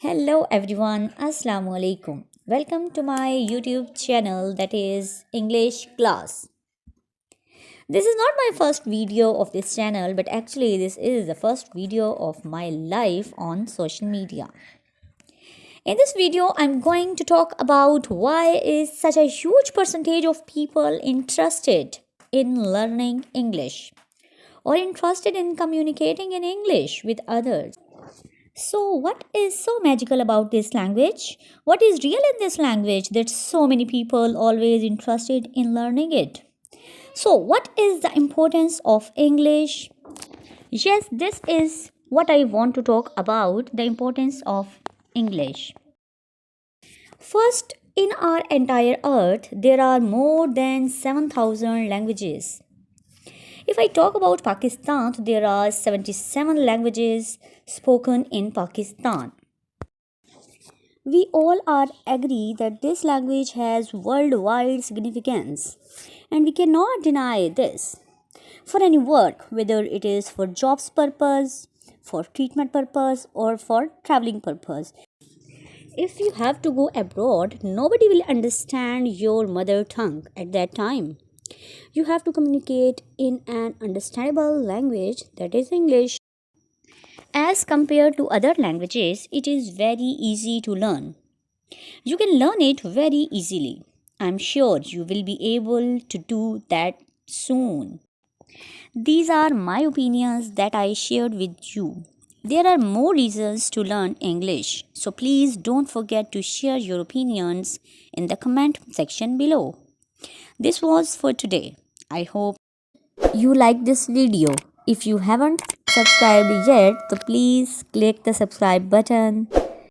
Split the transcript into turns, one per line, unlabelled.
Hello everyone, Assalamu alaikum. Welcome to my YouTube channel that is English Class. This is not my first video of this channel, but actually this is the first video of my life on social media. In this video, I'm going to talk about why is such a huge percentage of people interested in learning English or interested in communicating in English with others. So, what is so magical about this language? What is real in this language that so many people always interested in learning it? So, what is the importance of English? Yes, this is what I want to talk about, the importance of English. First, in our entire earth, there are more than 7,000 languages. If I talk about Pakistan, there are 77 languages spoken in Pakistan. We all are agree that this language has worldwide significance and we cannot deny this. For any work, whether it is for jobs purpose, for treatment purpose or for traveling purpose. If you have to go abroad, nobody will understand your mother tongue at that time. You have to communicate in an understandable language, that is English. As compared to other languages, it is very easy to learn. You can learn it very easily. I'm sure you will be able to do that soon. These are my opinions that I shared with you. There are more reasons to learn English, so please don't forget to share your opinions in the comment section below. This was for today. I hope you like this video. If you haven't subscribed yet, so please click the subscribe button